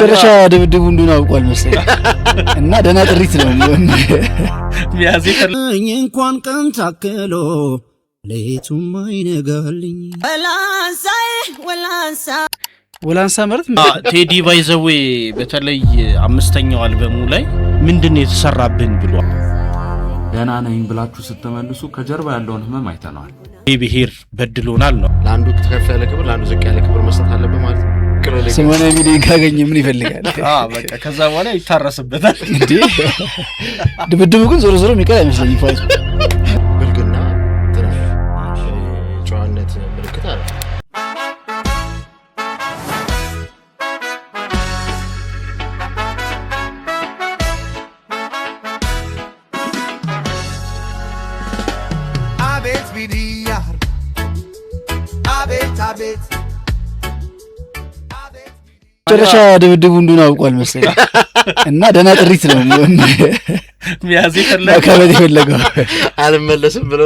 ጨረሻ ድብድቡ እንደሆነ አውቋል መሰለኝ እና ደህና ጥሪት ነው ሚያዚፈልኝ እንኳን ቀን ታከሎ ለቱም አይነጋልኝ ወላንሳ ማለት ቴዲ ባይዘዌ በተለይ አምስተኛው አልበሙ ላይ ምንድነው የተሰራብን ብሏል። ገና ነኝ ብላችሁ ስትመልሱ ከጀርባ ያለውን ህመም አይተናል። ብሔር በድሎናል ነው። ለአንዱ ከፍ ያለ ክብር ለአንዱ ዝቅ ያለ ክብር መስጠት አለበት ማለት ነው። ሰማንያ ሚሊዮን ካገኘ ምን ይፈልጋል? በቃ ከዛ በኋላ ይታረስበታል እንዴ። ድብድቡ ግን ዞሮ ዞሮ የሚቀር አይመስለኝም። ፋይቱ ብልግና ጨዋነት ምልክት አለ። አቤት ቢዲያ አቤት አቤት ጨረሻ ድብድቡ እንደሆነ አውቋል መሰለኝ እና ደህና ጥሪት ነው የሚያዝፈለገው አልመለስም ብሎ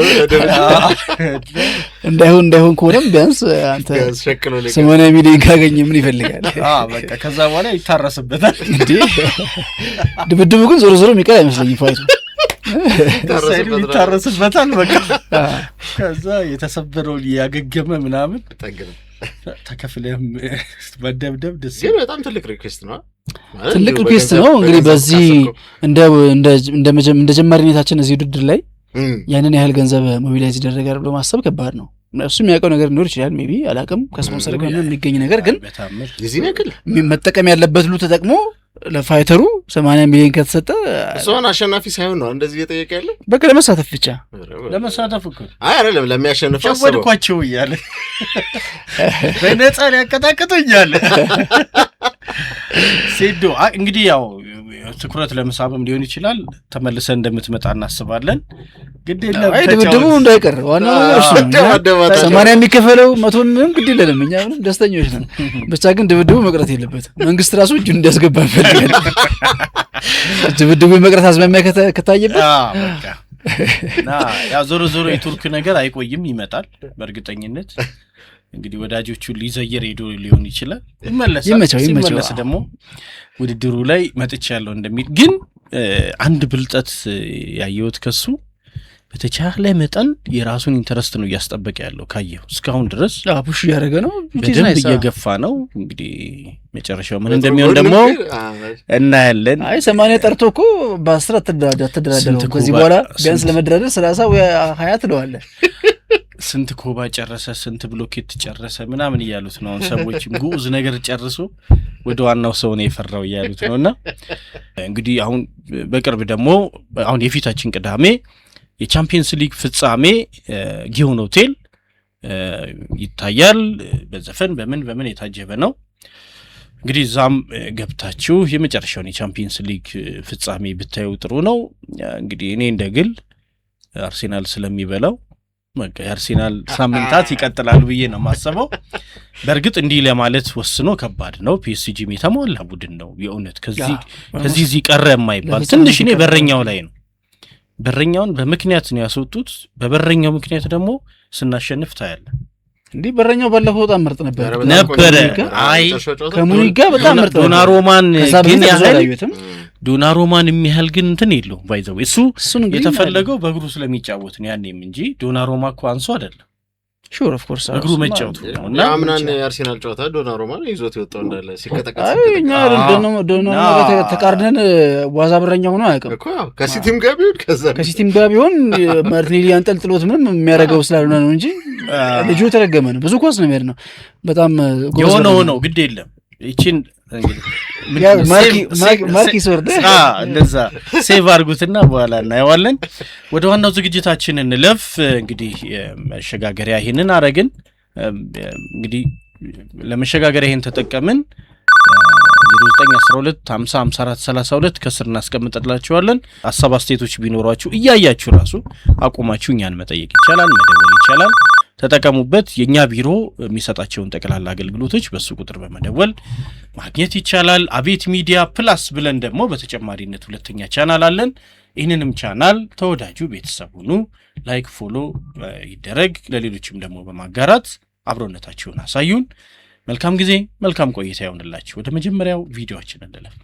እንዳይሆን ከሆነም ቢያንስ አንተ 80 ሚሊዮን ካገኘ ምን ይፈልጋል? በቃ ከዛ በኋላ ይታረስበታል እንዴ። ድብድቡ ግን ዞሮ ዞሮ የሚቀር አይመስለኝም። ፋይቱ ይታረስበታል በቃ ከዛ የተሰበረው ያገገመ ምናምን ተከፍለም በደብደብ ደስ ይላል። በጣም ትልቅ ሪኩዌስት ነው። ትልቅ ሪኩዌስት ነው። እንግዲህ በዚህ እንደ ጀማሪነታችን እዚህ ውድድር ላይ ያንን ያህል ገንዘብ ሞቢላይዝ ይደረጋል ብሎ ማሰብ ከባድ ነው። እሱ የሚያውቀው ነገር ሊኖር ይችላል። ሜቢ አላውቅም። ከስፖንሰር ጋር የሚገኝ ነገር ግን የዚህ ነክል መጠቀም ያለበት ሁሉ ተጠቅሞ ለፋይተሩ 80 ሚሊዮን ከተሰጠ እሱን አሸናፊ ሳይሆን ነው እንደዚህ እየጠየቀ ያለው። በቃ ለመሳተፍ ብቻ ለመሳተፍ እኮ አይደለም ለሚያሸንፍ አስበው ወድቋቸው ይያለ በነፃ ሊያቀጣቅጡ ይያለ ሴዶ እንግዲህ ያው ትኩረት ለመሳብም ሊሆን ይችላል። ተመልሰን እንደምትመጣ እናስባለን። ግድ የለም ድብድቡ እንዳይቀር ዋናው እሱ ነው። 80 የሚከፈለው 100 ምንም ግድ የለንም። እኛ ምንም ደስተኞች ነን። ብቻ ግን ድብድቡ መቅረት የለበትም። መንግስት ራሱ እጁን እንዲያስገባ ፈልጋል። ድብድቡ መቅረት አዝማሚያ ከታየበት በቃ ያ ዞሮ የቱርክ ነገር አይቆይም፣ ይመጣል በእርግጠኝነት። እንግዲህ ወዳጆቹን ሊዘየር ሄዶ ሊሆን ይችላል። ይመለስ ደግሞ ውድድሩ ላይ መጥቻለሁ እንደሚል ግን አንድ ብልጠት ያየሁት ከሱ በተቻለ መጠን የራሱን ኢንተረስት ነው እያስጠበቀ ያለው። ካየው እስካሁን ድረስ ፑሽ እያደረገ ነው፣ በደንብ እየገፋ ነው። እንግዲህ መጨረሻው ምን እንደሚሆን ደግሞ እናያለን። 80 ጠርቶ እኮ በ10 ተደራደረው። ከዚህ በኋላ ቢያንስ ለመደራደር 30 ወይ 20 ትለዋለህ። ስንት ኮባ ጨረሰ፣ ስንት ብሎኬት ጨረሰ ምናምን እያሉት ነው ሰዎች። ጉዝ ነገር ጨርሶ ወደ ዋናው ሰው ነው የፈራው እያሉት ነውና እንግዲህ አሁን በቅርብ ደግሞ አሁን የፊታችን ቅዳሜ የቻምፒየንስ ሊግ ፍጻሜ ጊዮን ሆቴል ይታያል። በዘፈን በምን የታጀበ ነው። እንግዲህ ዛም ገብታችሁ የመጨረሻውን የቻምፒየንስ ሊግ ፍጻሜ ብታዩ ጥሩ ነው። እንግዲህ እኔ እንደግል አርሴናል ስለሚበላው በቃ የአርሴናል ሳምንታት ይቀጥላሉ ብዬ ነው ማሰበው። በእርግጥ እንዲህ ለማለት ወስኖ ከባድ ነው። ፒኤስጂ የተሟላ ቡድን ነው የእውነት ከዚህ ቀረ የማይባል ትንሽ እኔ በረኛው ላይ ነው። በረኛውን በምክንያት ነው ያስወጡት። በበረኛው ምክንያት ደግሞ ስናሸንፍ ታያለ። እንዴ በረኛው ባለፈው በጣም ምርጥ ነበር። አይ ከሙኒጋ በጣም ምርጥ ዶናሮማን ግን ዶናሮማን የሚያህል ግን እንትን የለው ባይዘው እሱ የተፈለገው በእግሩ ስለሚጫወት ነው ያኔም እንጂ ዶናሮማ እኮ አንሶ አይደለም። ሹር ኦፍ ኮርስ እግሩ መጫወቱ ነውና አምናን የአርሴናል ጨዋታ ዶናሮማን ይዞት ይወጣው እንዳለ ሲከተከተ እኛ ዶናሮማ ተቃርነን ዋዛ በረኛ ሆኖ አያውቅም እኮ ከሲቲም ጋር ቢሆን ማርቲኔሊ አንጠልጥሎት ምንም የሚያደርገው ስላልሆነ ነው እንጂ ልጁ ተረገመ ነው። ብዙ ኳስ ነው የሚሄድ ነው። በጣም የሆነው ግድ የለም ይቺን ማርኪ ሶርደ እንደዛ ሴቭ አድርጉትና በኋላ እናየዋለን። ወደ ዋናው ዝግጅታችን እንለፍ። እንግዲህ መሸጋገሪያ ይሄንን አረግን። እንግዲህ ለመሸጋገሪያ ይሄን ተጠቀምን። 0912505432 ከስር እናስቀምጥላችኋለን። ሐሳብ አስተያየቶች ቢኖራችሁ እያያችሁ ራሱ አቁማችሁ እኛን መጠየቅ ይቻላል፣ መደወል ይቻላል። ተጠቀሙበት። የኛ ቢሮ የሚሰጣቸውን ጠቅላላ አገልግሎቶች በሱ ቁጥር በመደወል ማግኘት ይቻላል። አቤት ሚዲያ ፕላስ ብለን ደግሞ በተጨማሪነት ሁለተኛ ቻናል አለን። ይህንንም ቻናል ተወዳጁ ቤተሰብ ሁኑ። ላይክ ፎሎ ይደረግ። ለሌሎችም ደግሞ በማጋራት አብሮነታችሁን አሳዩን። መልካም ጊዜ መልካም ቆይታ ይሁንላችሁ። ወደ መጀመሪያው ቪዲዮአችን እንለፍ።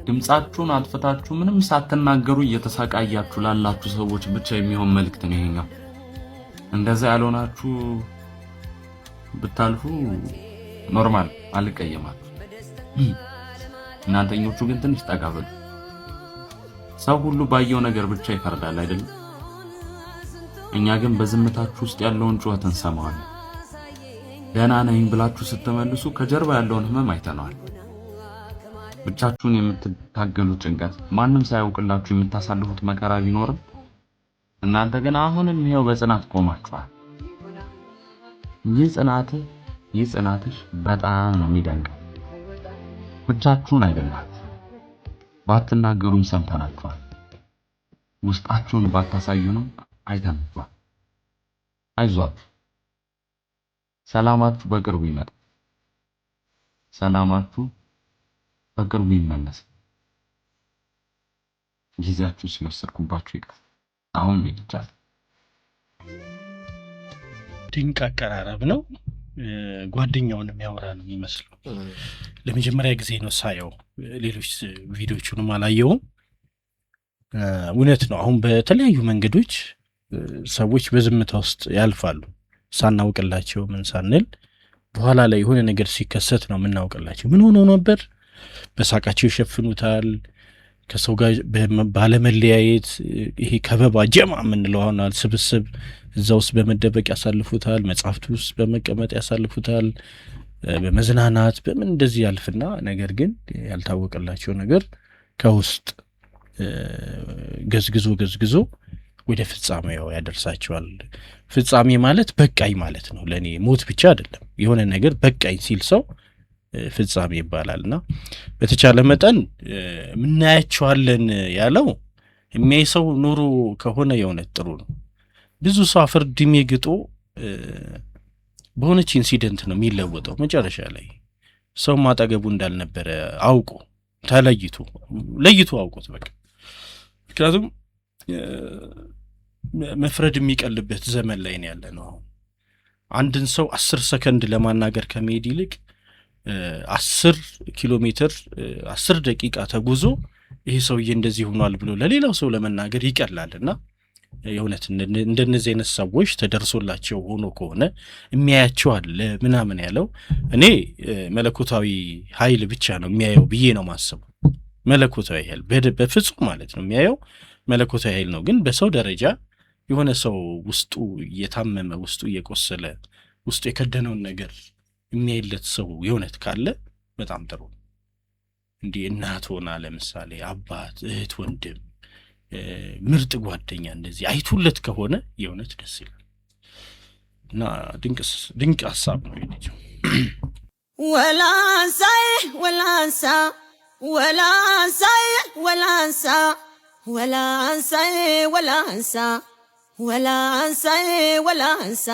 ድምጻችሁን አጥፍታችሁ ምንም ሳትናገሩ እየተሳቃያችሁ ላላችሁ ሰዎች ብቻ የሚሆን መልእክት ነው ይሄኛው። እንደዛ ያልሆናችሁ ብታልፉ ኖርማል አልቀየማችሁ። እናንተኞቹ ግን ትንሽ ጠጋበሉ። ሰው ሁሉ ባየው ነገር ብቻ ይፈርዳል አይደል? እኛ ግን በዝምታችሁ ውስጥ ያለውን ጩኸት እንሰማዋለን። ደህና ነኝ ብላችሁ ስትመልሱ ከጀርባ ያለውን ህመም አይተናል። ብቻችሁን የምትታገሉት ጭንቀት፣ ማንም ሳያውቅላችሁ የምታሳልፉት መከራ ቢኖርም እናንተ ግን አሁንም ይሄው በጽናት ቆማችኋል። ይህ ጽናትሽ በጣም ነው የሚደንቀው። ብቻችሁን አይደላችሁ። ባትናገሩም ሰምተናችኋል። ውስጣችሁን ባታሳዩንም አይተናችኋል። አይዟችሁ፣ ሰላማችሁ በቅርቡ ይመጣል። ሰላማችሁ በቅርቡ ይመለስ። ጊዜያችሁ ስለወሰድኩባችሁ ይቅር። አሁን ይቻላል። ድንቅ አቀራረብ ነው። ጓደኛውን የሚያወራ ነው የሚመስለው። ለመጀመሪያ ጊዜ ነው ሳየው። ሌሎች ቪዲዮቹንም አላየውም። እውነት ነው። አሁን በተለያዩ መንገዶች ሰዎች በዝምታ ውስጥ ያልፋሉ። ሳናውቅላቸው ምን ሳንል በኋላ ላይ የሆነ ነገር ሲከሰት ነው የምናውቅላቸው። ምን ሆኖ ነበር? በሳቃቸው ይሸፍኑታል። ከሰው ጋር ባለመለያየት ይሄ ከበባ ጀማ የምንለው አሁን ስብስብ እዛ ውስጥ በመደበቅ ያሳልፉታል። መጽሐፍት ውስጥ በመቀመጥ ያሳልፉታል። በመዝናናት በምን እንደዚህ ያልፍና ነገር ግን ያልታወቀላቸው ነገር ከውስጥ ገዝግዞ ወደ ፍጻሜው ያደርሳቸዋል። ፍጻሜ ማለት በቃኝ ማለት ነው። ለኔ ሞት ብቻ አይደለም። የሆነ ነገር በቃኝ ሲል ሰው ፍጻሜ ይባላልና በተቻለ መጠን ምናያቸዋለን ያለው የሚያይ ሰው ኑሮ ከሆነ የእውነት ጥሩ ነው። ብዙ ሰው አፍርድሜ ግጦ በሆነች ኢንሲደንት ነው የሚለወጠው። መጨረሻ ላይ ሰው ማጠገቡ እንዳልነበረ አውቆ ለይቶ አውቆት በቃ። ምክንያቱም መፍረድ የሚቀልበት ዘመን ላይ ነው ያለነው። አንድን ሰው 10 ሰከንድ ለማናገር ከመሄድ ይልቅ 10 ኪሎ ሜትር 10 ደቂቃ ተጉዞ ይሄ ሰውዬ እንደዚህ ሆኗል ብሎ ለሌላው ሰው ለመናገር ይቀላልና የእውነት እንደነዚህ አይነት ሰዎች ተደርሶላቸው ሆኖ ከሆነ የሚያያቸው አለ ምናምን ያለው እኔ መለኮታዊ ኃይል ብቻ ነው የሚያየው ብዬ ነው ማስበው። መለኮታዊ ኃይል በፍጹም ማለት ነው የሚያየው መለኮታዊ ኃይል ነው። ግን በሰው ደረጃ የሆነ ሰው ውስጡ እየታመመ ውስጡ እየቆሰለ ውስጡ የከደነውን ነገር የሚያይለት ሰው የእውነት ካለ በጣም ጥሩ። እንዲህ እናት ሆና ለምሳሌ አባት፣ እህት፣ ወንድም፣ ምርጥ ጓደኛ እንደዚህ አይቱለት ከሆነ የእውነት ደስ ይላል እና ድንቅ ሀሳብ ነው የልጅው። ወላንሳዬ ወላንሳ ወላንሳዬ ወላንሳ ወላንሳዬ ወላንሳ ወላንሳዬ ወላንሳ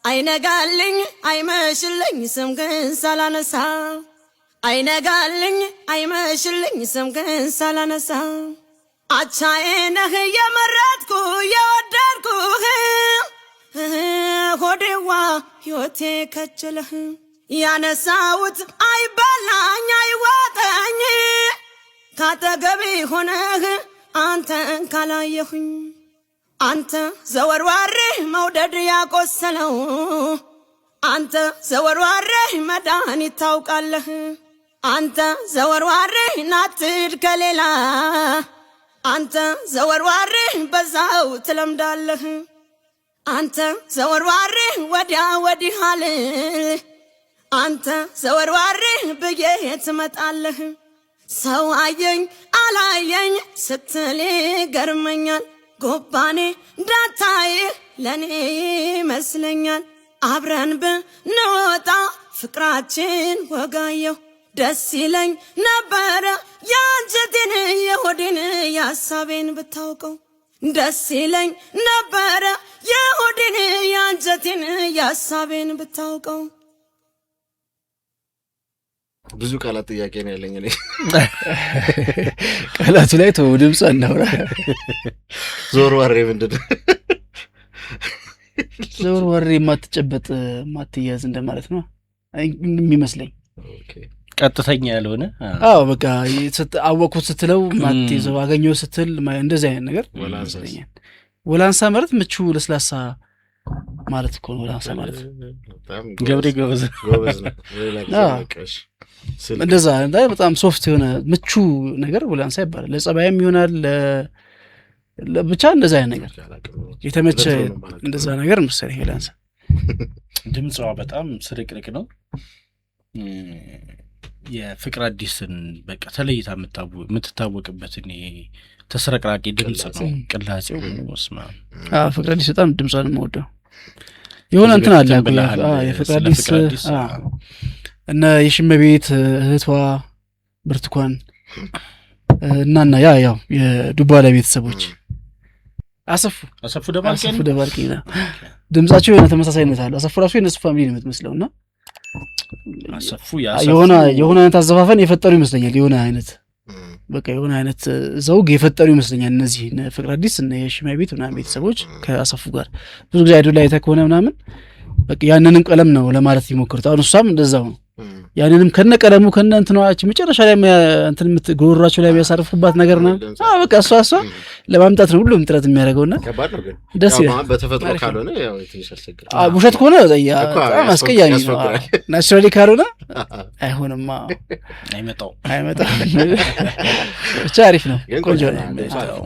አይነጋልኝ አይመሽልኝ ስምህን ሳላነሳ አይነጋልኝ አይመሽልኝ ስምህን ሳላነሳ አቻዬ ነህ የመረጥኩ የወደድኩህ ሆዴዋ ሕይወቴ ከጀለህ ያነሳውት አይበላኝ አይዋጠኝ ካጠገቤ ሆነህ አንተን ካላየሁኝ አንተ ዘወርዋሬ መውደድ ያቆሰለው አንተ ዘወርዋሬ መድኃኒት ታውቃለህ አንተ ዘወርዋሬ ናትድ ከሌላ አንተ ዘወርዋሬ በዛው ትለምዳለህ አንተ ዘወርዋሬ ወዲያ ወዲህ አልል አንተ ዘወርዋሬ ብዬ ትመጣለህ ሰው አየኝ አላየኝ ስትል ገርመኛል ጎባኔ እንዳታይ ለኔ ይመስለኛል አብረን ብንወጣ ፍቅራችን ወጋየው ደስ ይለኝ ነበረ ያንጀቴን የሆዴን ያሳቤን ብታውቀው ደስ ይለኝ ነበረ የሆዴን ያንጀቴን ያሳቤን ብታውቀው። ብዙ ቃላት ጥያቄ ነው ያለኝ እኔ ቃላቱ ላይ ተው ድምጽ እናውራ። ዞር ወሬ ምንድነው? ዞር ወሬ የማትጨበጥ ማትያዝ እንደማለት ነው። የሚመስለኝ ቀጥተኛ ያልሆነ በቃ አወቅኩት ስትለው ማትይዘው አገኘው ስትል እንደዚህ አይነት ነገር ይመስለኛል። ወላንሳ ማለት ምቹ ለስላሳ ማለት እኮ ነው። ወላንሳ ማለት ገብሬ ጎበዝ እንደዛ በጣም ሶፍት የሆነ ምቹ ነገር ወላንሳ ይባላል። ለጸባይም ይሆናል ብቻ እንደዛ አይነት ነገር የተመቸ እንደዛ ነገር መሰለኝ። ወላንሳ ድምጿ በጣም ስርቅርቅ ነው። የፍቅር አዲስን በቃ ተለይታ የምትታወቅበት ተስረቅራቂ ድምጽ ነው። ቅላጼው ወስማ ፍቅር አዲስ በጣም ድምጿን የምወደው የሆነ እንትን አለ የፍቅር አዲስ እና የሽመቤት እህቷ ብርቱካን እናና ያው የዱባላ ቤተሰቦች አሰፉ ደባልቄ ድምጻቸው የሆነ ተመሳሳይነት አለ። አሰፉ ራሱ የነሱ ፋሚሊ ነው የምትመስለውና አሰፉ የሆነ አይነት አዘፋፈን የፈጠሩ ይመስለኛል። የሆነ አይነት ዘውግ የፈጠሩ ይመስለኛል። እነዚህ ፍቅር አዲስ እና የሽመቤት ምናምን ቤተሰቦች ከአሰፉ ጋር ብዙ ጊዜ አይዶ ላይ ተከሆነ ምናምን በቃ ያንንም ቀለም ነው ለማለት ይሞክሩት። አሁን እሷም እንደዛው ነው። ያንንም ከነቀለሙ ከነንትኗች መጨረሻ ላይ እንትን ጎሮራቸው ላይ የሚያሳርፉባት ነገር ነው። በቃ እሷ ለማምጣት ነው ሁሉም ጥረት የሚያደርገውና ደስ ይላል። በተፈጥሮ ካልሆነ ያው ትንሽ ያስቸግራል። ውሸት ከሆነ በጣም አስቀያሚ ነው። ናቹራሊ ካልሆነ አይሆንም፣ አይመጣው ብቻ አሪፍ ነው፣ ቆንጆ ነው።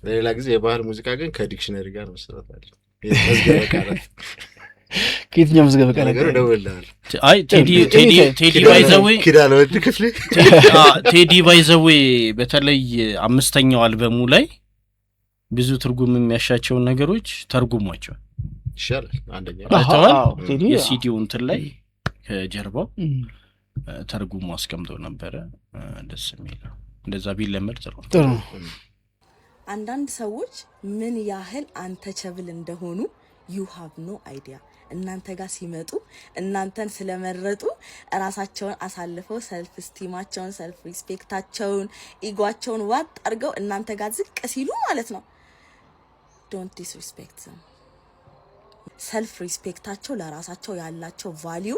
ሌላ ጊዜ የባህል ሙዚቃ ግን ከዲክሽነሪ ጋር መሰረት አለ። የመዝገበ ቃላት ከየትኛው መዝገበ ቃላት ነገር ደውልልሃል። አይ ቴዲ ባይዘዌ ኪዳነ ወልድ ክፍሌ ቴዲ ባይዘዌ በተለይ 5ኛው አልበሙ ላይ ብዙ ትርጉም የሚያሻቸውን ነገሮች ተርጉሟቸው ይሻላል። አንደኛ ቴዲ የሲዲው እንትን ላይ ከጀርባው ተርጉሞ አስቀምጦ ነበረ። ደስ የሚል እንደዛ ቢለመድ ጥሩ። አንዳንድ ሰዎች ምን ያህል አንተቸብል እንደሆኑ you have no idea። እናንተ ጋር ሲመጡ እናንተን ስለመረጡ ራሳቸውን አሳልፈው ሰልፍ ስቲማቸውን ሰልፍ ሪስፔክታቸውን ኢጓቸውን ዋጥ አድርገው እናንተ ጋር ዝቅ ሲሉ ማለት ነው don't disrespect them። ሰልፍ ሪስፔክታቸው ለራሳቸው ያላቸው ቫልዩ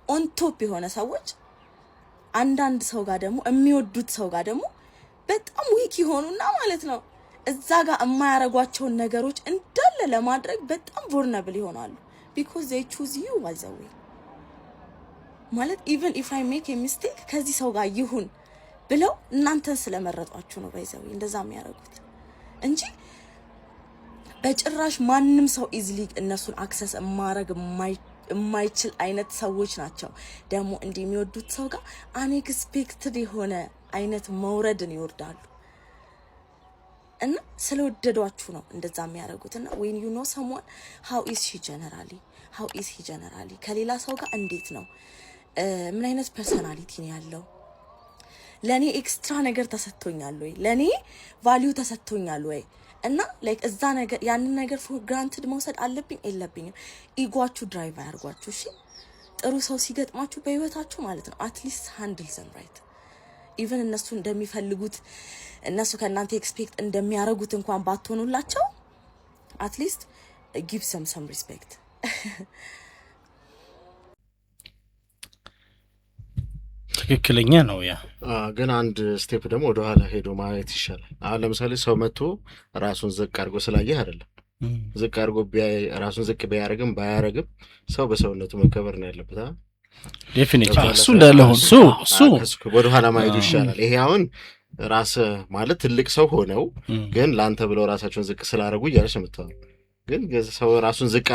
ኦን ቶፕ የሆነ ሰዎች አንዳንድ ሰው ጋር ደግሞ የሚወዱት ሰው ጋር ደግሞ በጣም ዊክ ይሆኑና ማለት ነው እዛ ጋር የማያረጓቸውን ነገሮች እንዳለ ለማድረግ በጣም vulnerable ይሆናሉ because they choose you by the way። ማለት even if I make a mistake ከዚህ ሰው ጋር ይሁን ብለው እናንተን ስለመረጧችሁ ነው by the way እንደዛ የሚያረጉት እንጂ በጭራሽ ማንም ሰው easily እነሱን access ማድረግ የማይችል አይነት ሰዎች ናቸው። ደግሞ እንደሚወዱት ሰው ጋር unexpected የሆነ አይነት መውረድን ይወርዳሉ እና ስለወደዷችሁ ነው እንደዛ የሚያደርጉትና when you know someone how is he generally ከሌላ ሰው ጋር እንዴት ነው ምን አይነት ፐርሰናሊቲ ነው ያለው ለኔ ኤክስትራ ነገር ተሰጥቶኛል ወይ ለኔ ቫልዩ ተሰጥቶኛል ወይ እና ላይክ እዛ ነገር ያንን ነገር for granted መውሰድ አለብኝ የለብኝም። ኢጓችሁ ድራይቭ አያርጓችሁ። እሺ ጥሩ ሰው ሲገጥማችሁ በህይወታችሁ ማለት ነው at least handle them right even እነሱ እንደሚፈልጉት እነሱ ከናንተ ኤክስፔክት እንደሚያረጉት እንኳን ባትሆኑላቸው at least give them some respect። ትክክለኛ ነው። ያ ግን አንድ ስቴፕ ደግሞ ወደ ኋላ ሄዶ ማየት ይሻላል። አሁን ለምሳሌ ሰው መጥቶ ራሱን ዝቅ አድርጎ ስላየህ አይደለም ዝቅ አድርጎ ራሱን ዝቅ ቢያረግም ባያረግም ሰው በሰውነቱ መከበር ነው ያለበት። ዴፊኒቲሊ እሱ እንዳለ ሆኖ እሱ ወደ ኋላ ማየቱ ይሻላል። ይሄ አሁን ራስ ማለት ትልቅ ሰው ሆነው ግን ላንተ ብለው ራሳቸውን ዝቅ ስላረጉ እያለሽ የምታወራው ግን ሰው ራሱን ዝቅ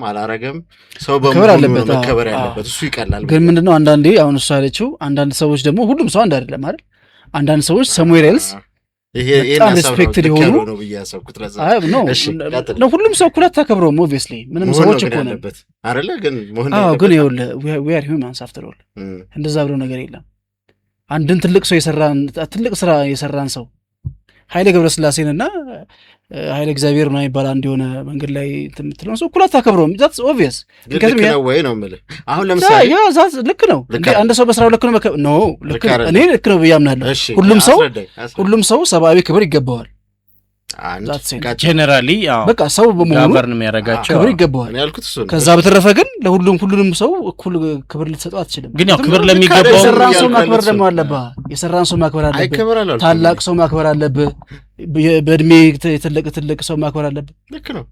አላረገም ሰው በመሆኑ መከበር ያለበት እሱ ይቀላል። ግን ምንድነው አንዳንዴ አሁን እሱ ያለችው አንዳንድ ሰዎች ደግሞ ሁሉም ሰው አንድ አይደለም አይደል? አንዳንድ ሰዎች somewhere else ይሄ በጣም ሪስፔክትድ የሆኑ ነው ብያሰብኩት ለዛ ነው ሁሉም ሰው እኩል አታከብረውም። ኦብቪየስሊ ምንም ሰዎች እኮ ነው አይደለ? ግን መሆን ግን ይኸውልህ we are humans after all እንደዛ ብሎ ነገር የለም። አንድን ትልቅ ስራ የሰራን ሰው ኃይለ ገብረስላሴንና ኃይለ እግዚአብሔር ነው ይባል አንድ የሆነ መንገድ ላይ የምትለው ሰው እኩል አታከብረውም። that's obvious ልክ ነው ወይ ነው የምልህ። አሁን ለምሳሌ ያ ዛት ልክ ነው አንድ ሰው በስራው ልክ ነው ልክ ነው እኔ ልክ ነው ብዬ አምናለሁ። ሁሉም ሰው ሰብአዊ ክብር ይገባዋል። ጀነራሊ በቃ ሰው በመሆኑ ጋቨርን የሚያደርጋቸው ክብር ይገባዋል። እኔ ያልኩት እሱ ነው። ከዛ በተረፈ ግን ሁሉንም ሰው እኩል ክብር ልትሰጠው አትችልም። ግን ያው ክብር ለሚገባው የሰራን ሰው ማክበር ደግሞ አለብህ። የሰራን ሰው ማክበር አለብህ። ታላቅ ሰው ማክበር አለብህ። በእድሜ ትልቅ ሰው ማክበር አለብህ። ልክ ነው።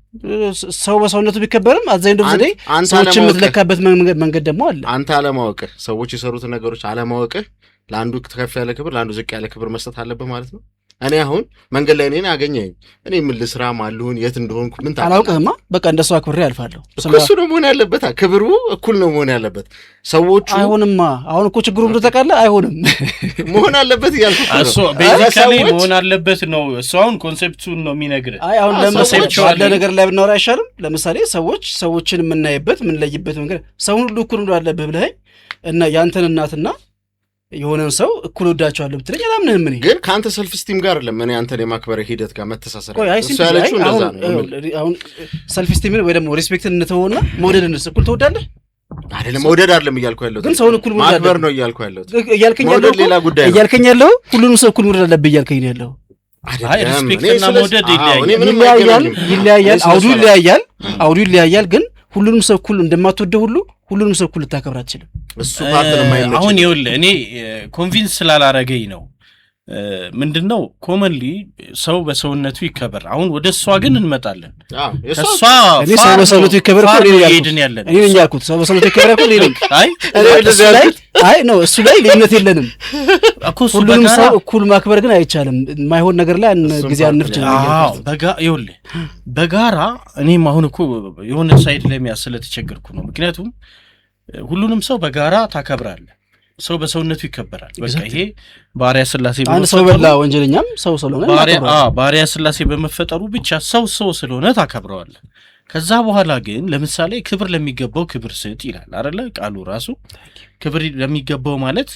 ሰው በሰውነቱ ቢከበርም አዛኝ እንደው ዘዴ ሰዎችን የምትለካበት መንገድ ደግሞ አለ። አንተ አለማወቅህ፣ ሰዎች የሰሩትን ነገሮች አለማወቅህ ለአንዱ ከፍ ያለ ክብር ለአንዱ ዝቅ ያለ ክብር መስጠት አለብህ ማለት ነው። እኔ አሁን መንገድ ላይ እኔን አገኘኝ፣ እኔ ምን ልስራ ማልሁን የት እንደሆንኩ ምን አላውቅህማ። በቃ እንደሱ አክብሬ አልፋለሁ። እሱ ነው መሆን ያለበት። ክብሩ እኩል ነው መሆን ያለበት። ሰዎቹ አይሆንማ። አሁን እኮ ችግሩ ምን ተቃለ አይሆንም መሆን አለበት እያልኩ እሱ ቤዚካሊ መሆን አለበት ነው። እሱ አሁን ኮንሴፕቱን ነው የሚነግርህ። አይ አሁን ለምሳሌ ነገር ላይ ብናወራ አይሻልም? ለምሳሌ ሰዎችን የምናይበት የምንለይበት መንገድ ሰውን ሁሉ እኩል ነው አለብህ ብለኸኝ እና ያንተን እናትና የሆነን ሰው እኩል ወዳቸዋለሁ ብትለኝ አላምንህም። እኔ ግን ከአንተ ሰልፍ ስቲም ጋር አይደለም እኔ አንተን የማክበር ሂደት ጋር መተሳሰር እሱ ያለችው እንደዛ ነው። አሁን ሰልፍ ስቲምን ወይ ደግሞ ሪስፔክትን እንተውና መውደድን እኩል ትወዳለህ አይደለም? መውደድ አይደለም እያልኩ ያለሁት ግን ሰውን እኩል ማክበር ነው እያልኩ ያለሁት። መውደድ ሌላ ጉዳይ ነው እያልከኝ ያለው ሁሉንም ሰው እኩል መውደድ አለብህ እያልከኝ ነው ያለው። አይ ሪስፔክትና መውደድ ይለያያል። አውዱ ይለያያል። ግን ሁሉንም ሰው እኩል እንደማትወደው ሁሉ ሁሉንም ሰው እኩል ልታከብር አትችልም። እሱ ፓርት ነው የማይመች። አሁን ይኸውልህ እኔ ኮንቪንስ ስላላረገኝ ነው። ምንድነው ኮመንሊ ሰው በሰውነቱ ይከበር። አሁን ወደ እሷ ግን እንመጣለን። እሷ እኔ ሰው በሰውነቱ ይከበር እኮ እኔ ነኝ ያልኩት። ሰው በሰውነቱ ይከበር እኮ እኔ ነኝ። አይ ነው እሱ ላይ ልዩነት የለንም። ሁሉንም ሰው እኩል ማክበር ግን አይቻልም። የማይሆን ነገር ላይ ጊዜ አንፍጭ ነው። ይኸውልህ በጋራ እኔም አሁን እኮ የሆነ ሳይድ ላይ ስለተቸገርኩ ነው። ምክንያቱም ሁሉንም ሰው በጋራ ታከብራለህ። ሰው በሰውነቱ ይከበራል። በቃ ይሄ ባሪያ ስላሴ አንድ ሰው በላ ወንጀለኛም ሰው ስለሆነ ባሪያ ስላሴ በመፈጠሩ ብቻ ሰው ስለሆነ ታከብረዋለህ። ከዛ በኋላ ግን ለምሳሌ ክብር ለሚገባው ክብር ስጥ ይላል አይደለ ቃሉ ራሱ። ክብር ለሚገባው ማለት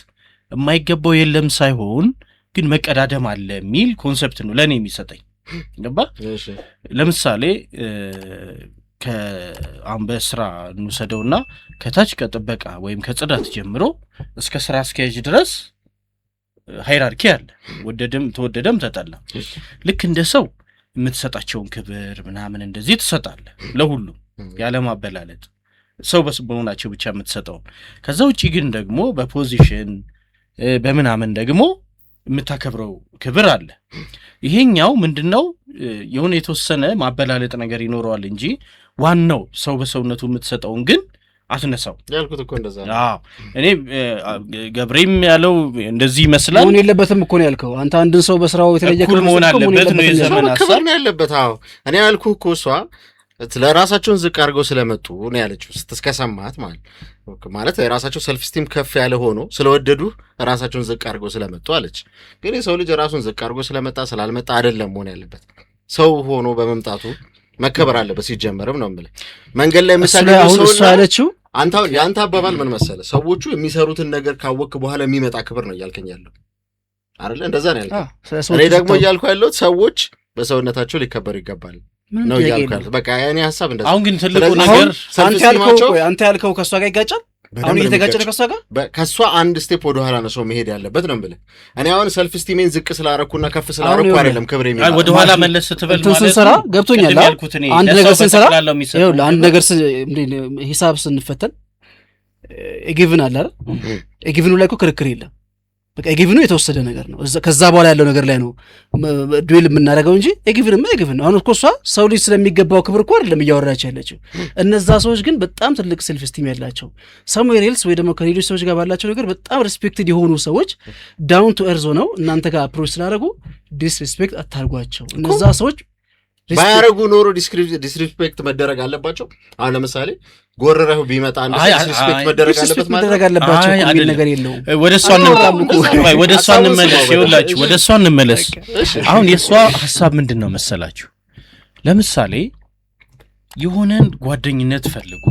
የማይገባው የለም ሳይሆን ግን መቀዳደም አለ የሚል ኮንሰፕት ነው ለኔ የሚሰጠኝ። ገባ? ለምሳሌ ከአንበስራ እንውሰደውና ከታች ከጥበቃ ወይም ከጽዳት ጀምሮ እስከ ስራ አስኪያጅ ድረስ ሃይራርኪ አለ። ተወደደም ተጠላ። ልክ እንደ ሰው የምትሰጣቸውን ክብር ምናምን እንደዚህ ትሰጣለህ ለሁሉም ያለማበላለጥ ሰው በመሆናቸው ብቻ የምትሰጠው። ከዛ ውጪ ግን ደግሞ በፖዚሽን በምናምን ደግሞ የምታከብረው ክብር አለ። ይሄኛው ምንድነው የሆነ የተወሰነ ማበላለጥ ነገር ይኖረዋል እንጂ ዋናው ሰው በሰውነቱ የምትሰጠውን ግን አትነሳው ያልኩት እኮ እንደዛ ነው። እኔ ገብሬም ያለው እንደዚህ ይመስላል። ምን የለበትም እኮ ነው ያልከው አንተ። አንድን ሰው በስራው የተለየ ክብር መሆን አለበት ነው የዘመን ክብር ነው ያለበት። እኔ ያልኩህ እኮ እሷ ለራሳቸውን ዝቅ አድርገው ስለመጡ ነው ያለችው። ስትስከሰማት ማለት የራሳቸው ሰልፍ ስቲም ከፍ ያለ ሆኖ ስለወደዱ ራሳቸውን ዝቅ አድርገው ስለመጡ አለች። ግን የሰው ልጅ ራሱን ዝቅ አድርጎ ስለመጣ ስላልመጣ አይደለም መሆን ያለበት። ሰው ሆኖ በመምጣቱ መከበር አለበት ሲጀመርም ነው የምልህ። መንገድ ላይ የምታገኘው ሰው እሷ ያለችው አንተ ያንተ አባባል ምን መሰለህ፣ ሰዎቹ የሚሰሩትን ነገር ካወቅክ በኋላ የሚመጣ ክብር ነው እያልከኝ ያለው አይደለ? እንደዛ ነው ያልከኝ። እኔ ደግሞ እያልኩ ያለሁት ሰዎች በሰውነታቸው ሊከበሩ ይገባል ነው እያልኩ ያለሁት። በቃ የእኔ ሀሳብ እንደዛ። አሁን ግን ትልቁ ነገር አንተ ያልከው ከእሷ ጋር ይጋጫል። አሁን እየተጋጨ ነው ከእሷ አንድ ስቴፕ ወደ ኋላ ነው ሰው መሄድ ያለበት ነው የምልህ። እኔ አሁን ሰልፍ ስቲሜን ዝቅ ስላረኩና ከፍ ስላረኩ አይደለም ክብር የሚባል ወደ ኋላ መለስ ስትበል ማለት ስንሰራ ገብቶኛል። አንድ ነገር ስንሰራ አንድ ነገር ሂሳብ ስንፈተን ኤጊቭን አለ አይደል? ኤጊቭኑ ላይ እኮ ክርክር የለም። በቃ ኤጊቭኑ የተወሰደ ነገር ነው። ከዛ በኋላ ያለው ነገር ላይ ነው ዱዌል የምናደርገው እንጂ ኤጊቭንማ ኤጊቭን ነው። አሁን እኮ እሷ ሰው ልጅ ስለሚገባው ክብር እኮ አይደለም እያወራች ያለችው። እነዛ ሰዎች ግን በጣም ትልቅ ሴልፍ ስቲም ያላቸው ሳሙኤል ኤልስ ወይ ደግሞ ከሌሎች ሰዎች ጋር ባላቸው ነገር በጣም ሪስፔክትድ የሆኑ ሰዎች ዳውን ቱ ኤርዝ ሆነው እናንተ ጋር አፕሮች ስላደረጉ ዲስሪስፔክት አታርጓቸው። እነዛ ሰዎች ባያረጉ ኖሮ ዲስሪስፔክት መደረግ አለባቸው። አሁን ለምሳሌ ጎረረው ቢመጣ አንድ ዲስሪስፔክት መደረግ አለበት ማለት አለባቸው የሚል ነገር የለውም። ወደ እሷ እንመለስ። ይኸውላችሁ ወደ እሷ እንመለስ። አሁን የእሷ ሐሳብ ምንድን ነው መሰላችሁ? ለምሳሌ የሆነን ጓደኝነት ፈልጉ።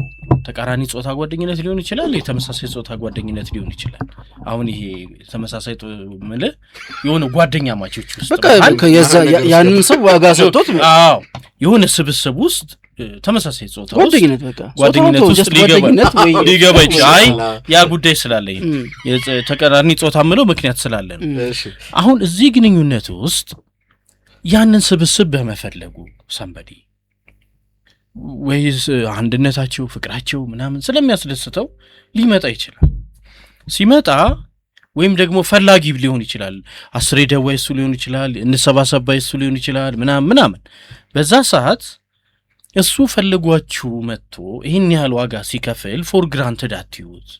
ተቃራኒ ጾታ ጓደኝነት ሊሆን ይችላል፣ የተመሳሳይ ጾታ ጓደኝነት ሊሆን ይችላል። አሁን ይሄ ተመሳሳይ ማለት የሆነ ጓደኛ ማቾች ውስጥ በቃ ያንን ሰው ዋጋ ሰጥቶት የሆነ ስብስብ ውስጥ ተመሳሳይ ጾታ ጓደኝነት በቃ ጓደኝነት ውስጥ ሊገባ ይችላል። ያ ጉዳይ ስላለኝ ተቃራኒ ጾታ ምለው ምክንያት ስላለን አሁን እዚህ ግንኙነት ውስጥ ያንን ስብስብ በመፈለጉ ሰንበዲ ወይስ አንድነታቸው ፍቅራቸው ምናምን ስለሚያስደስተው ሊመጣ ይችላል። ሲመጣ ወይም ደግሞ ፈላጊ ሊሆን ይችላል። 10 ደዋይ እሱ ሊሆን ይችላል፣ እንሰባሰባይ እሱ ሊሆን ይችላል ምናምን በዛ ሰዓት እሱ ፈልጓችሁ መጥቶ ይሄን ያህል ዋጋ ሲከፍል ፎር ግራንትድ አትዩት።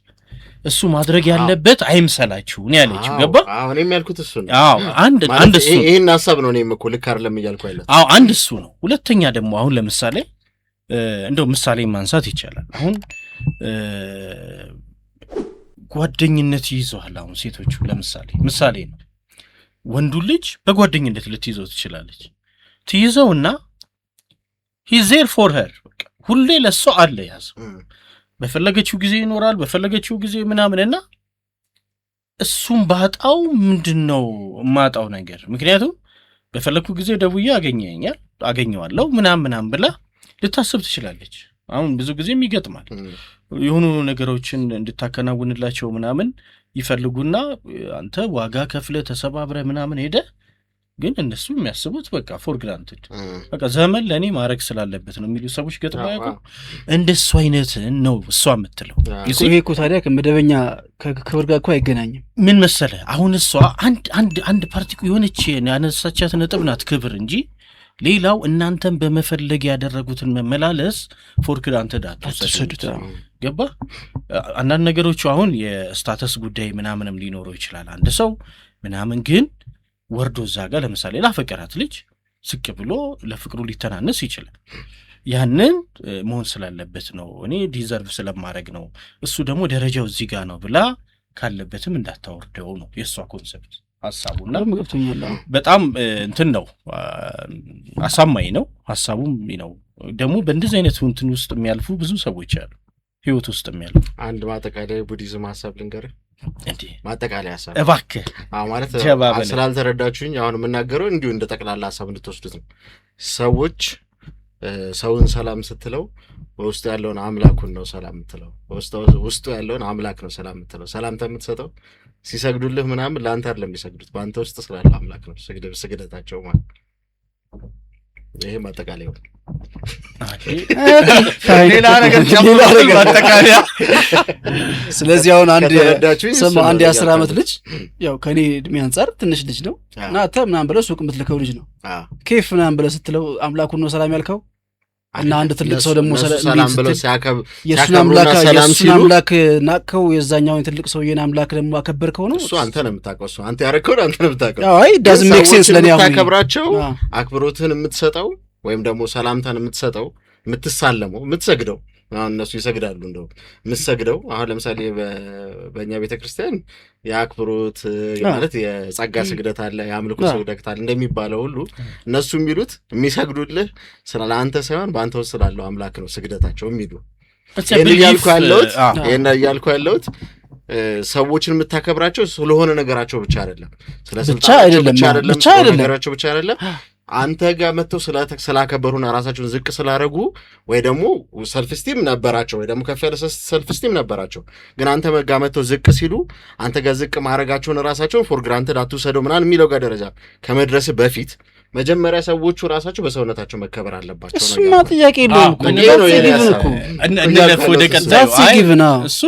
እሱ ማድረግ ያለበት አይምሰላችሁ ነው ያለችው። ገባ? አዎ እኔም ያልኩት እሱ ነው። አዎ አንድ እሱ ይሄን ሐሳብ ነው እኔም እኮ ልክ አይደለም እያልኩ ያለው። አዎ አንድ እሱ ነው። ሁለተኛ ደግሞ አሁን ለምሳሌ እንደው ምሳሌ ማንሳት ይቻላል። አሁን ጓደኝነት ይይዘዋል። አሁን ሴቶቹ ለምሳሌ ምሳሌ ነው። ወንዱ ልጅ በጓደኝነት ልትይዘው ትችላለች። ትይዘውና he's there for her ሁሌ ለሷ አለ ያዘው። በፈለገችው ጊዜ ይኖራል፣ በፈለገችው ጊዜ ምናምንና እሱም ባጣው ምንድነው ማጣው ነገር? ምክንያቱም በፈለኩ ጊዜ ደውዬ አገኘዋለሁ ምናምን ብላ ልታስብ ትችላለች። አሁን ብዙ ጊዜም ይገጥማል። የሆኑ ነገሮችን እንድታከናውንላቸው ምናምን ይፈልጉና አንተ ዋጋ ከፍለ ተሰባብረ ምናምን ሄደ ግን እነሱ የሚያስቡት በቃ ፎር ግራንትድ በቃ ዘመን ለኔ ማድረግ ስላለበት ነው የሚሉ ሰዎች ገጥሞ ያውቁ። እንደሱ አይነት ነው እሷ የምትለው። ይሄ እኮ ታዲያ ከመደበኛ ከክብር ጋር እኮ አይገናኝም። ምን መሰለ አሁን እሷ አንድ ፓርቲኩ የሆነች ያነሳቻት ነጥብ ናት ክብር እንጂ ሌላው እናንተን በመፈለግ ያደረጉትን መመላለስ ፎር ግራንትድ አትወስዱት። ገባ? አንዳንድ ነገሮች አሁን የስታተስ ጉዳይ ምናምንም ሊኖረው ይችላል። አንድ ሰው ምናምን ግን ወርዶ እዛ ጋር ለምሳሌ ላፈቀራት ልጅ ስቅ ብሎ ለፍቅሩ ሊተናነስ ይችላል። ያንን መሆን ስላለበት ነው፣ እኔ ዲዘርቭ ስለማድረግ ነው፣ እሱ ደግሞ ደረጃው እዚህ ጋር ነው ብላ ካለበትም እንዳታወርደው ነው የእሷ ኮንሰፕት ሐሳቡና በጣም እንትን ነው አሳማኝ ነው ሐሳቡም ነው። ደግሞ በእንደዚህ አይነት እንትን ውስጥ የሚያልፉ ብዙ ሰዎች አሉ ህይወት ውስጥ የሚያልፉ። አንድ ማጠቃለያ ቡዲዝም ሐሳብ ልንገርህ እንዴ ማጠቃለያ ሐሳብ እባክህ። ማለት ስላልተረዳችሁኝ አሁን የምናገረው እንዲሁ እንደ ጠቅላላ ሐሳብ እንድትወስዱት ነው። ሰዎች ሰውን ሰላም ስትለው በውስጡ ያለውን አምላኩን ነው ሰላም የምትለው። ውስጡ ያለውን አምላክ ነው ሰላም የምትለው። ሰላምታ የምትሰጠው ሲሰግዱልህ ምናምን ለአንተ አይደለም የሚሰግዱት፣ በአንተ ውስጥ ስላለ አምላክ ነው ስግደታቸው ማለት። ይሄ ማጠቃለያ ነው። ሌላ ነገር ማጠቃለያ። ስለዚህ አሁን አንድ የ10 ዓመት ልጅ ያው ከኔ እድሜ አንጻር ትንሽ ልጅ ነው እና ምናምን ብለህ ሱቅ የምትልከው ልጅ ነው ኬፍ ምናምን ብለህ ስትለው አምላኩን ነው ሰላም ያልከው እና አንድ ትልቅ ሰው ደግሞ ሰላም ብለው ሲያከብ የሱን አምላክ ናቀው የዛኛውን ትልቅ ሰውዬን አምላክ ደግሞ አከበርከው ነው። እሱ አንተ ነው የምታውቀው፣ እሱ አንተ ያረከው አንተ ነው የምታውቀው። አይ ዳዝ ሜክ ሴንስ ለኔ አሁን ታከብራቸው አክብሮትን የምትሰጠው ወይም ደግሞ ሰላምታን የምትሰጠው የምትሳለመው የምትሰግደው አሁን እነሱ ይሰግዳሉ እንደው የምትሰግደው አሁን ለምሳሌ በእኛ ቤተክርስቲያን የአክብሮት ማለት የጸጋ ስግደት አለ፣ የአምልኮ ስግደት አለ እንደሚባለው ሁሉ እነሱ የሚሉት የሚሰግዱልህ ስለአንተ ሳይሆን በአንተ ውስጥ ስላለው አምላክ ነው ስግደታቸው የሚሉ። ይሄን እያልኩ ያለሁት ሰዎችን የምታከብራቸው ስለሆነ ነገራቸው ብቻ አይደለም፣ ስለ ስልጣናቸው ብቻ አይደለም፣ ነገራቸው ብቻ አይደለም። አንተ ጋር መጥተው ስላከበሩና ራሳቸውን ዝቅ ስላደረጉ ወይ ደግሞ ሰልፍ ስቲም ነበራቸው ወይ ደግሞ ከፍ ያለ ሰልፍ ስቲም ነበራቸው፣ ግን አንተ ጋር መጥተው ዝቅ ሲሉ አንተ ጋር ዝቅ ማድረጋቸውን ራሳቸውን ፎር ግራንትድ አትውሰደው ምናምን የሚለው ጋር ደረጃ ከመድረስ በፊት መጀመሪያ ሰዎቹ ራሳቸው በሰውነታቸው መከበር አለባቸው። እሱማ ጥያቄ የለውም እኮ እንለፍ ወደ ቀጣዩ። እሱ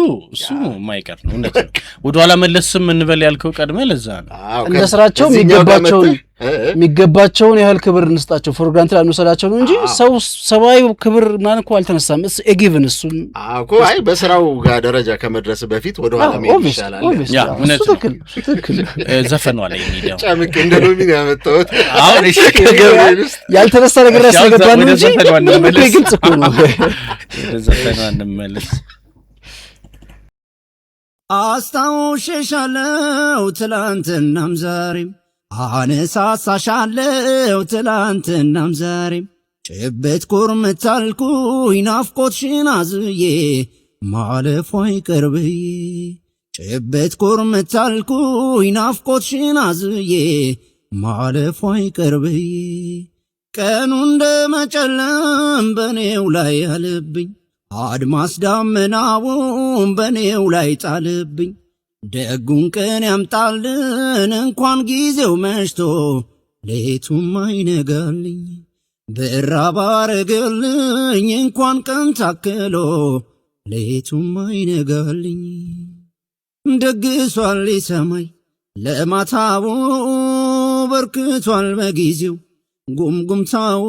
የማይቀር ነው እውነት ነው። ወደኋላ መለስም እንበል ያልከው ቀድመ ለዛ ነው እንደ ስራቸው የሚገባቸውን ያህል ክብር እንስጣቸው፣ ፎር ግራንትድ አንወሰዳቸው ነው እንጂ ሰው ሰብአዊ ክብር ምናምን እኮ አልተነሳም። ኤጊቭን እሱ እኮ አይ በስራው ጋር ደረጃ ከመድረስ በፊት ወደኋላ መሄድ ይሻላል። ያ እውነት ትክክል። ዘፈኗ ላይ የሚለው ጫምቅ እንደ ሎሚ ያመጣሁት አሁን ያልተነሳ ነገር ያስገባ ነው እንጂ ግልጽ እኮ ነው። ዘፈኗ እንመለስ። አስታውሽሻለሁ ትላንትናም ዛሬም አነሳሳሻለሁ ትላንትናም ዛሬም ጭብት ኩርምታልኩኝ ናፍቆትሽን አዝዬ ማለፏ አይቀርብዬ ጭብት ኩርምታልኩኝ ናፍቆትሽን አዝዬ ማለፏ አይቀርብዬ ቀኑ እንደ መጨለም በኔው ላይ አለብኝ አድማስ ዳመናውን በኔው ላይ ጣልብኝ ደጉን ቀን ያምጣልን እንኳን ጊዜው መሽቶ ሌቱም አይነጋልኝ ብራብ አረገልኝ እንኳን ቀን ታክሎ ሌቱም አይነጋልኝ ደግሷል ሰማይ ለማታው በርክቷል በጊዜው ጉምጉምታው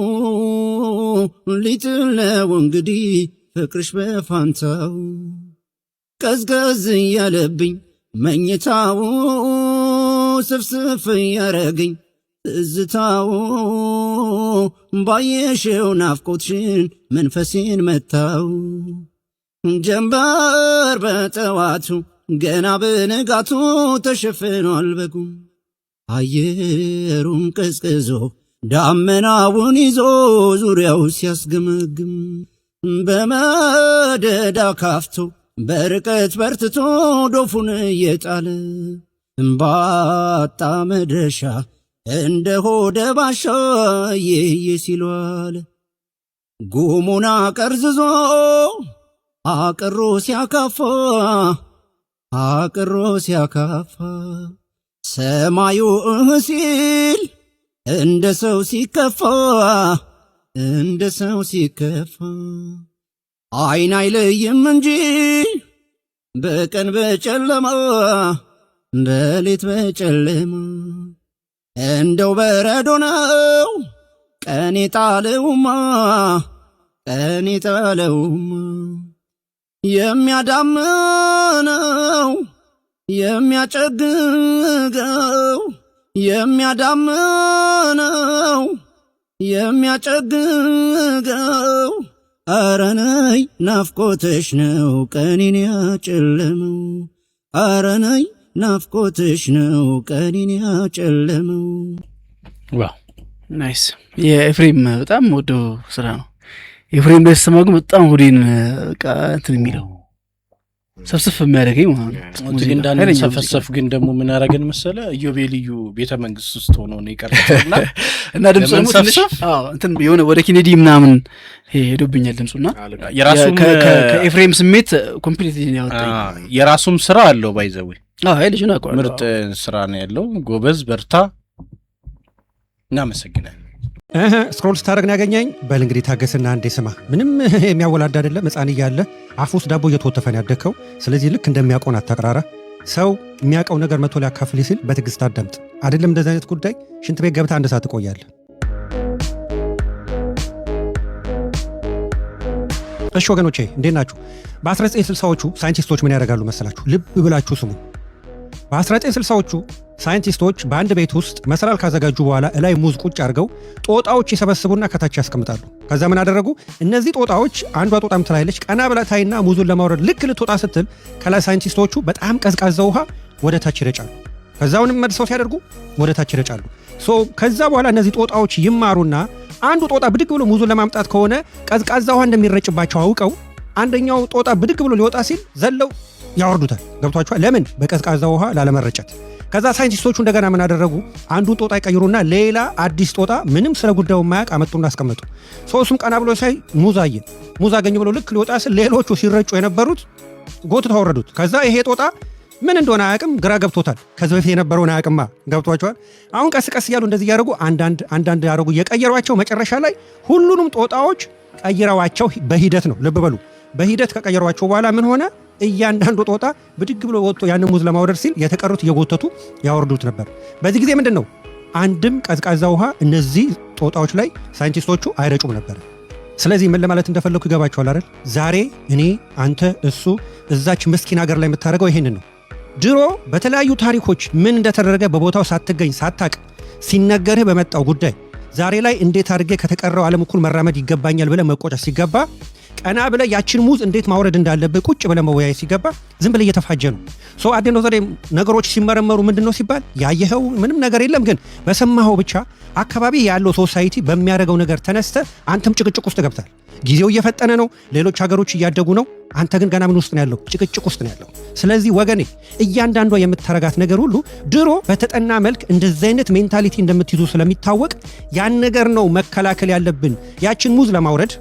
ሊጥለው እንግዲህ ፍቅርሽ በፋንታው ቀዝቀዝ ያለብኝ መኝታው ስፍስፍ ያረገኝ ትዝታው ባየሽው ናፍቆትሽን መንፈሴን መታው ጀንበር በጠዋቱ ገና በንጋቱ ተሸፍኗል በጉም አየሩም ቀዝቅዞ ዳመናውን ይዞ ዙሪያው ሲያስገመግም በመደዳ ካፍቶ በርቀት በርትቶ ዶፉን እየጣለ እምባጣ መድረሻ እንደ ሆደ ባሻ የየ ሲሏል ጉሙና ቀርዝዞ አቅሮ ሲያካፋ ሰማዩ ሲል እንደ ሰው ሲከፋ አይን አይለይም እንጂ በቀን በጨለማ በሌት በጨለማ እንደው በረዶ ነው ቀን የጣለውማ የሚያዳምነው የሚያጨግገው ኧረ ነይ ናፍቆትሽ ነው ቀኔን ያጨለመው ኧረ ነይ ናፍቆትሽ ነው ቀኔን ያጨለመው። ዋው ናይስ። የኤፍሬም በጣም ወዶ ስራ ነው። ኤፍሬም ላይ ስሰማ ግን በጣም ሁዴን በቃ እንትን የሚለው ሰብስፍ የሚያደርገኝ ማለት ነው። ሙዚቃ እንዳንሰፈሰፍ ግን ደግሞ ምን አደረገን መሰለ ኢዮቤልዩ ቤተ መንግስት ውስጥ ሆኖ ነው የቀረጸውና እና ድምፁ ደግሞ ትንሽ እንትን የሆነ ወደ ኬኔዲ ምናምን ሄዶብኛል ድምፁና የራሱም ከኤፍሬም ስሜት ኮምፕሊትሊ ያወጣኝ የራሱም ስራ አለው ባይዘው አይ ልጅ ነው አቋም ምርጥ ስራ ነው ያለው። ጎበዝ በርታ። እናመሰግናለን። ስክሮል ስታደርግ ያገኘኝ በል እንግዲህ ታገስና አንዴ ስማ። ምንም የሚያወላድ አይደለም። ሕፃን እያለ አፍ ውስጥ ዳቦ እየተወተፈን ያደግከው። ስለዚህ ልክ እንደሚያውቀውን አታቅራራ። ሰው የሚያውቀው ነገር መቶ ሊያካፍል ሲል በትዕግስት አዳምጥ። አይደለም እንደዚህ አይነት ጉዳይ ሽንት ቤት ገብታ አንድ ሰዓት ትቆያለህ። እሺ ወገኖቼ እንዴት ናችሁ? በ1960ዎቹ ሳይንቲስቶች ምን ያደርጋሉ መሰላችሁ? ልብ ብላችሁ ስሙ። በ1960ዎቹ ሳይንቲስቶች በአንድ ቤት ውስጥ መሰላል ካዘጋጁ በኋላ እላይ ሙዝ ቁጭ አድርገው ጦጣዎች ይሰበስቡና ከታች ያስቀምጣሉ። ከዛ ምን አደረጉ? እነዚህ ጦጣዎች አንዷ ጦጣ ምትላለች፣ ቀና ብላ ታይና ሙዙን ለማውረድ ልክ ልትወጣ ስትል ከላይ ሳይንቲስቶቹ በጣም ቀዝቃዛ ውሃ ወደ ታች ይረጫሉ። ከዛውንም መልሰው ሲያደርጉ ወደ ታች ይረጫሉ። ከዛ በኋላ እነዚህ ጦጣዎች ይማሩና አንዱ ጦጣ ብድግ ብሎ ሙዙን ለማምጣት ከሆነ ቀዝቃዛ ውሃ እንደሚረጭባቸው አውቀው አንደኛው ጦጣ ብድግ ብሎ ሊወጣ ሲል ዘለው ያወርዱታል። ገብቷቸዋል? ለምን? በቀዝቃዛ ውሃ ላለመረጨት። ከዛ ሳይንቲስቶቹ እንደገና ምን አደረጉ? አንዱን ጦጣ ይቀይሩና ሌላ አዲስ ጦጣ ምንም ስለ ጉዳዩ ማያውቅ አመጡና አስቀመጡ። እሱም ቀና ብሎ ሳይ ሙዝ አየ። ሙዝ አገኘ ብሎ ልክ ሊወጣ ሲል ሌሎቹ ሲረጩ የነበሩት ጎትተው አወረዱት። ከዛ ይሄ ጦጣ ምን እንደሆነ አያውቅም፣ ግራ ገብቶታል። ከዚህ በፊት የነበረውን አያውቅማ። ገብቷቸዋል? አሁን ቀስ ቀስ እያሉ እንደዚህ እያደረጉ አንዳንድ ያደረጉ የቀየሯቸው መጨረሻ ላይ ሁሉንም ጦጣዎች ቀይረዋቸው በሂደት ነው። ልብ በሉ፣ በሂደት ከቀየሯቸው በኋላ ምን ሆነ? እያንዳንዱ ጦጣ ብድግ ብሎ ወጥቶ ያንን ሙዝ ለማውረድ ሲል የተቀሩት እየጎተቱ ያወርዱት ነበር። በዚህ ጊዜ ምንድን ነው? አንድም ቀዝቃዛ ውሃ እነዚህ ጦጣዎች ላይ ሳይንቲስቶቹ አይረጩም ነበር። ስለዚህ ምን ለማለት እንደፈለኩ ይገባቸዋል አይደል? ዛሬ እኔ፣ አንተ፣ እሱ እዛች ምስኪን ሀገር ላይ የምታደርገው ይሄንን ነው። ድሮ በተለያዩ ታሪኮች ምን እንደተደረገ በቦታው ሳትገኝ ሳታቅ ሲነገርህ በመጣው ጉዳይ ዛሬ ላይ እንዴት አድርጌ ከተቀረው ዓለም እኩል መራመድ ይገባኛል ብለህ መቆጨት ሲገባ፣ ቀና ብለህ ያችን ሙዝ እንዴት ማውረድ እንዳለብህ ቁጭ ብለህ መወያየት ሲገባ ዝም ብለህ እየተፋጀ ነው። አደነው ዛሬ ነገሮች ሲመረመሩ ምንድነው ሲባል ያየኸው ምንም ነገር የለም፣ ግን በሰማኸው ብቻ አካባቢ ያለው ሶሳይቲ በሚያደርገው ነገር ተነስተ አንተም ጭቅጭቅ ውስጥ ገብታል። ጊዜው እየፈጠነ ነው፣ ሌሎች ሀገሮች እያደጉ ነው፣ አንተ ግን ገና ምን ውስጥ ነው ያለው? ጭቅጭቅ ውስጥ ነው ያለው። ስለዚህ ወገኔ እያንዳንዷ የምታረጋት ነገር ሁሉ ድሮ በተጠና መልክ እንደዚህ አይነት ሜንታሊቲ እንደምትይዙ ስለሚታወቅ ያን ነገር ነው መከላከል ያለብን። ያችን ሙዝ ለማውረድ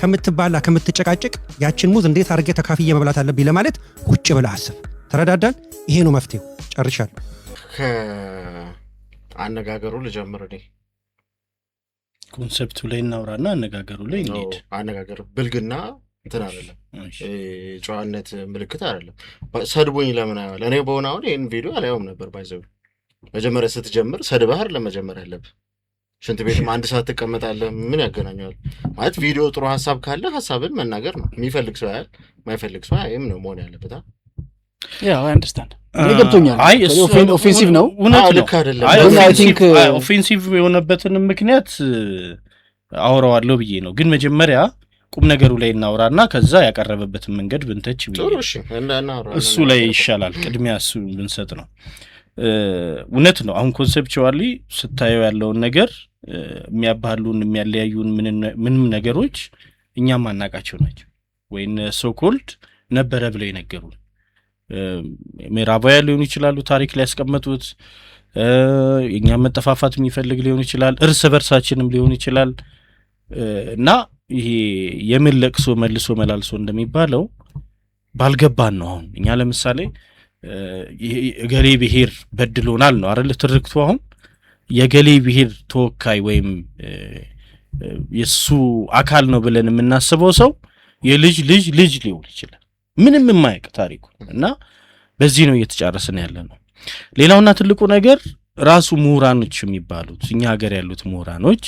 ከምትባላ ከምትጨቃጭቅ ያችን ሙዝ እንዴት አድርጌ ተካፍዬ መብላት አለብኝ ለማለት ቁጭ ብለህ አስብ። ተረዳዳን? ይሄ ነው መፍትሄው። ጨርሻለሁ። አነጋገሩ ልጀምር እኔ ኮንሰፕቱ ላይ እናውራና አነጋገሩ ላይ እንሂድ። አነጋገሩ ብልግና እንትን አይደለም፣ ጨዋነት ምልክት አይደለም። ሰድቦኝ ለምን አያዋል? እኔ በሆነ አሁን ይህን ቪዲዮ አላየውም ነበር። ባይዘው መጀመሪያ ስትጀምር ሰድበህ ለመጀመር ያለብህ ሽንት ቤትም 1 ሰዓት ትቀመጣለህ። ምን ያገናኘዋል? ማለት ቪዲዮ ጥሩ ሀሳብ ካለ ሀሳብን መናገር ነው። የሚፈልግ ሰው ያህል ማይፈልግ ሰው አይም ነው መሆን ያለበት። ያው አይ አንደርስታንድ ገብቶኛል። ኦፌንሲቭ ነው ልክ አይደለም። ኦፌንሲቭ የሆነበትን ምክንያት አውራዋለሁ ብዬ ነው። ግን መጀመሪያ ቁም ነገሩ ላይ እናውራና ከዛ ያቀረበበትን መንገድ ብንተች ብዬ እሱ ላይ ይሻላል። ቅድሚያ እሱ ብንሰጥ ነው። እውነት ነው። አሁን ኮንሴፕቹዋሊ ስታየው ያለውን ነገር የሚያባሉን የሚያለያዩን ምንም ነገሮች እኛም አናቃቸው ናቸው። ወይን ሶኮልድ ነበረ ብለው ይነገሩን ምዕራባውያን ሊሆኑ ይችላሉ፣ ታሪክ ላይ ያስቀመጡት እኛም መጠፋፋት የሚፈልግ ሊሆን ይችላል፣ እርስ በርሳችንም ሊሆን ይችላል። እና ይሄ የምን ለቅሶ መልሶ መላልሶ እንደሚባለው ባልገባን ነው። አሁን እኛ ለምሳሌ የገሌ ብሔር በድሎናል ነው አይደል ትርክቱ። አሁን የገሌ ብሔር ተወካይ ወይም የሱ አካል ነው ብለን የምናስበው ሰው የልጅ ልጅ ልጅ ሊሆን ይችላል፣ ምንም የማያውቅ ታሪኩ። እና በዚህ ነው እየተጫረስን ያለ ነው። ሌላውና ትልቁ ነገር ራሱ ምሁራኖች የሚባሉት እኛ ሀገር ያሉት ምሁራኖች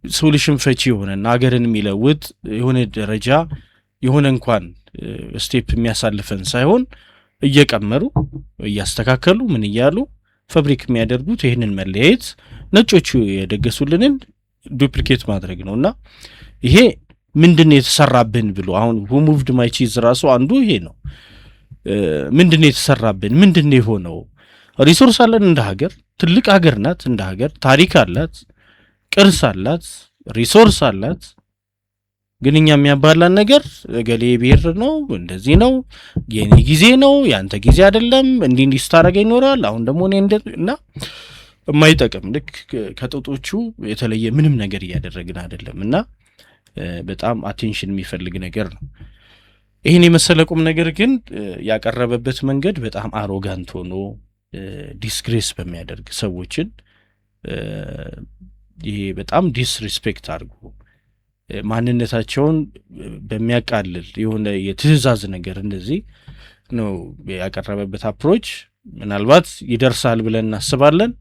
ሶሉሽን ፈቺ የሆነና ሀገርን የሚለውጥ የሆነ ደረጃ የሆነ እንኳን ስቴፕ የሚያሳልፈን ሳይሆን እየቀመሩ እያስተካከሉ ምን እያሉ ፋብሪክ የሚያደርጉት ይህንን መለያየት ነጮቹ የደገሱልንን ዱፕሊኬት ማድረግ ነውና ይሄ ምንድነው የተሰራብን ብሎ አሁን who moved my cheese ራሱ አንዱ ይሄ ነው። ምንድነው የተሰራብን? ምንድነው የሆነው? ሪሶርስ አለን እንደ ሀገር፣ ትልቅ ሀገር ናት እንደ ሀገር፣ ታሪክ አላት፣ ቅርስ አላት፣ ሪሶርስ አላት። ግን እኛ የሚያባላን ነገር ገሌ ብሔር ነው፣ እንደዚህ ነው፣ የኔ ጊዜ ነው፣ ያንተ ጊዜ አይደለም፣ እንዲህ ስታረገ ይኖራል። አሁን ደግሞ እኔ እና የማይጠቅም ልክ ከጦጦቹ የተለየ ምንም ነገር እያደረግን አይደለም። እና በጣም አቴንሽን የሚፈልግ ነገር ነው። ይህን የመሰለ ቁም ነገር ግን ያቀረበበት መንገድ በጣም አሮጋንት ሆኖ ዲስግሬስ በሚያደርግ ሰዎችን ይሄ በጣም ዲስሪስፔክት አድርጎ ማንነታቸውን በሚያቃልል የሆነ የትህዛዝ ነገር እንደዚህ ነው ያቀረበበት አፕሮች። ምናልባት ይደርሳል ብለን እናስባለን።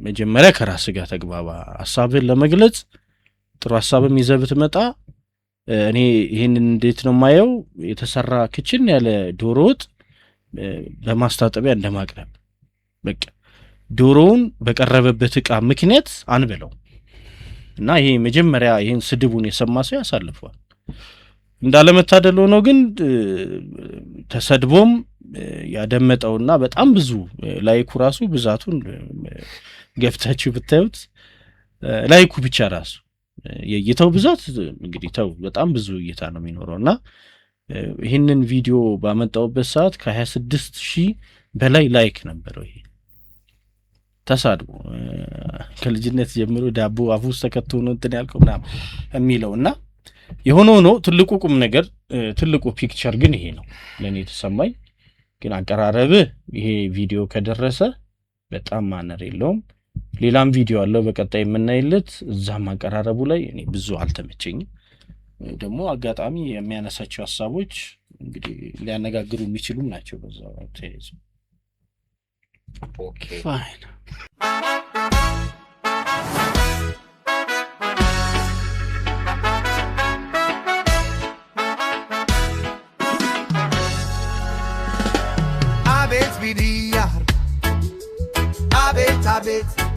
መጀመሪያ ከራስ ጋር ተግባባ፣ ሐሳብን ለመግለጽ ጥሩ ሐሳብም ይዘህ ብትመጣ እኔ ይሄንን እንዴት ነው ማየው የተሰራ ክችን ያለ ዶሮ ወጥ በማስታጠቢያ እንደማቅረብ በቃ ዶሮውን በቀረበበት ዕቃ ምክንያት አንበለው እና ይሄ መጀመሪያ ይሄን ስድቡን የሰማ ሰው ያሳልፈዋል። እንዳለመታደል ሆኖ ግን ተሰድቦም ያደመጠውና በጣም ብዙ ላይኩ ራሱ ብዛቱን ገፍታችሁ ብታዩት ላይኩ ብቻ ራሱ የእይታው ብዛት እንግዲህ ተው በጣም ብዙ እይታ ነው የሚኖረውና ይሄንን ቪዲዮ ባመጣውበት ሰዓት ከ26000 በላይ ላይክ ነበረው። ይሄ ተሳድቦ ከልጅነት ጀምሮ ዳቦ አፉ ውስጥ ተከቶ ነው እንትን ያልከው ምናምን የሚለውና የሆነው ነው። ትልቁ ቁም ነገር ትልቁ ፒክቸር ግን ይሄ ነው ለኔ ተሰማኝ። ግን አቀራረብ ይሄ ቪዲዮ ከደረሰ በጣም ማነር የለውም። ሌላም ቪዲዮ አለው በቀጣይ የምናይለት፣ እዛም አቀራረቡ ላይ እኔ ብዙ አልተመቸኝም። ደግሞ አጋጣሚ የሚያነሳቸው ሐሳቦች እንግዲህ ሊያነጋግሩ የሚችሉም ናቸው በዛው ተይዞ ኦኬ ፋይን Abet,